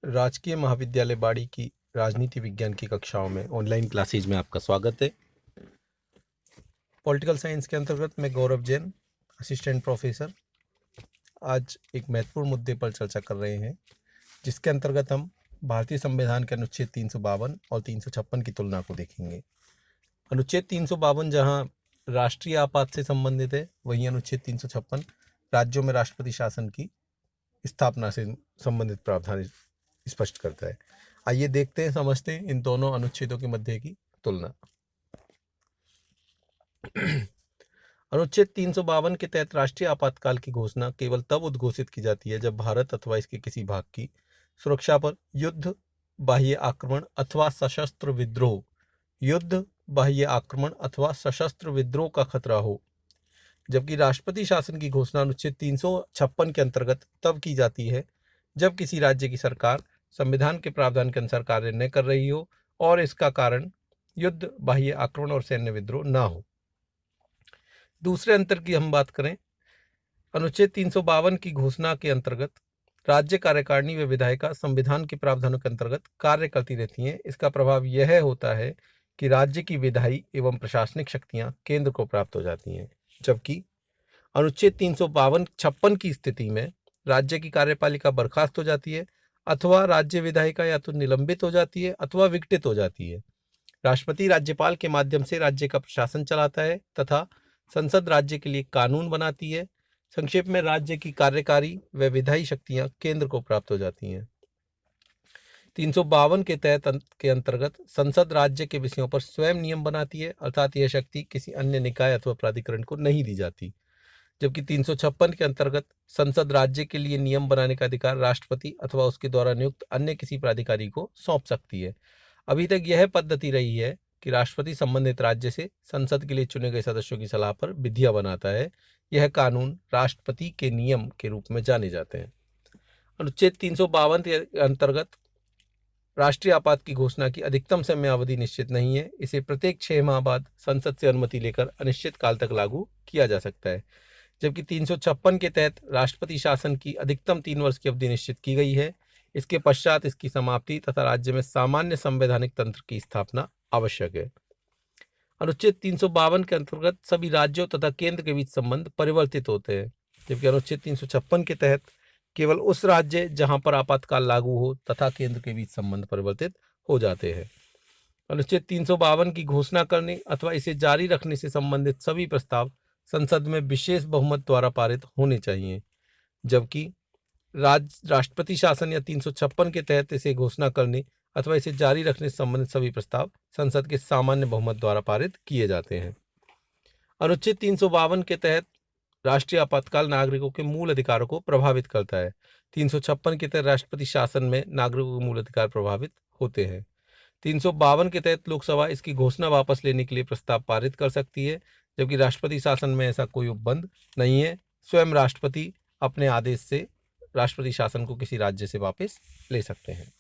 राजकीय महाविद्यालय बाड़ी की राजनीति विज्ञान की कक्षाओं में ऑनलाइन क्लासेज में आपका स्वागत है। पॉलिटिकल साइंस के अंतर्गत मैं गौरव जैन, असिस्टेंट प्रोफेसर, आज एक महत्वपूर्ण मुद्दे पर चर्चा कर रहे हैं, जिसके अंतर्गत हम भारतीय संविधान के अनुच्छेद 352 और 356 की तुलना को देखेंगे। अनुच्छेद 352 जहां राष्ट्रीय आपात से संबंधित है, वहीं अनुच्छेद 356 राज्यों में राष्ट्रपति शासन की स्थापना से संबंधित प्रावधान स्पष्ट करता है। आइए देखते हैं, समझते हैं इन दोनों अनुच्छेदों के मध्य की तुलना। अनुच्छेद 352 के तहत राष्ट्रीय आपातकाल की घोषणा केवल तब उद्घोषित की जाती है जब भारत अथवा इसके किसी भाग की सुरक्षा पर युद्ध, बाह्य आक्रमण अथवा सशस्त्र विद्रोह का खतरा हो। जबकि राष्ट्रपति शासन की घोषणा अनुच्छेद 356 के अंतर्गत तब की जाती है जब किसी राज्य की सरकार संविधान के प्रावधान के अनुसार कार्य न कर रही हो और इसका कारण युद्ध, बाह्य आक्रमण और सैन्य विद्रोह न हो। दूसरे अंतर की हम बात करें, अनुच्छेद 352 की घोषणा के अंतर्गत राज्य कार्यकारिणी व विधायिका संविधान के प्रावधानों के अंतर्गत कार्य करती रहती हैं। इसका प्रभाव यह होता है कि राज्य की विधायी एवं प्रशासनिक शक्तियां केंद्र को प्राप्त हो जाती हैं। जबकि अनुच्छेद 352-56 की स्थिति में राज्य की कार्यपालिका बर्खास्त हो जाती है अथवा राज्य विधायिका या तो निलंबित हो जाती है अथवा विघटित हो जाती है। राष्ट्रपति राज्यपाल के माध्यम से राज्य का प्रशासन चलाता है तथा संसद राज्य के लिए कानून बनाती है। संक्षेप में, राज्य की कार्यकारी व विधायी शक्तियां केंद्र को प्राप्त हो जाती हैं। 352 के तहत के अंतर्गत संसद राज्य के विषयों पर स्वयं नियम बनाती है, अर्थात यह शक्ति किसी अन्य निकाय अथवा प्राधिकरण को नहीं दी जाती। जबकि 356 के अंतर्गत संसद राज्य के लिए नियम बनाने का अधिकार राष्ट्रपति अथवा उसके द्वारा नियुक्त अन्य किसी प्राधिकारी को सौंप सकती है। अभी तक यह पद्धति रही है कि राष्ट्रपति संबंधित राज्य से संसद के लिए चुने गए सदस्यों की सलाह पर विधियां बनाता है। यह कानून राष्ट्रपति के नियम के रूप में जाने जाते हैं। अनुच्छेद 352 के अंतर्गत राष्ट्रीय आपात की घोषणा की अधिकतम समयावधि निश्चित नहीं है। इसे प्रत्येक 6 माह बाद संसद से अनुमति लेकर अनिश्चित काल तक लागू किया जा सकता है। जबकि 356 के तहत राष्ट्रपति शासन की अधिकतम 3 वर्ष की अवधि निश्चित की गई है। इसके पश्चात इसकी समाप्ति तथा राज्य में सामान्य संवैधानिक तंत्र की स्थापना आवश्यक है। अनुच्छेद 352 के अंतर्गत सभी राज्यों तथा केंद्र के बीच संबंध परिवर्तित होते हैं, जबकि अनुच्छेद 356 के तहत केवल उस राज्य जहां पर आपातकाल लागू हो तथा केंद्र के बीच संबंध परिवर्तित हो जाते हैं। अनुच्छेद 352 की घोषणा करने अथवा इसे जारी रखने से संबंधित सभी प्रस्ताव संसद में विशेष बहुमत द्वारा पारित होने चाहिए। जबकि राष्ट्रपति शासन या 356 के तहत इसे घोषणा करने अथवा इसे जारी रखने से संबंधित सभी प्रस्ताव संसद के सामान्य बहुमत द्वारा पारित किए जाते हैं। अनुच्छेद 352 के तहत राष्ट्रीय आपातकाल नागरिकों के मूल अधिकारों को प्रभावित करता है। 356 के तहत राष्ट्रपति शासन में नागरिकों के मूल अधिकार प्रभावित होते हैं। 352 के तहत लोकसभा इसकी घोषणा वापस लेने के लिए प्रस्ताव पारित कर सकती है, जबकि राष्ट्रपति शासन में ऐसा कोई उपबंध नहीं है। स्वयं राष्ट्रपति अपने आदेश से राष्ट्रपति शासन को किसी राज्य से वापस ले सकते हैं।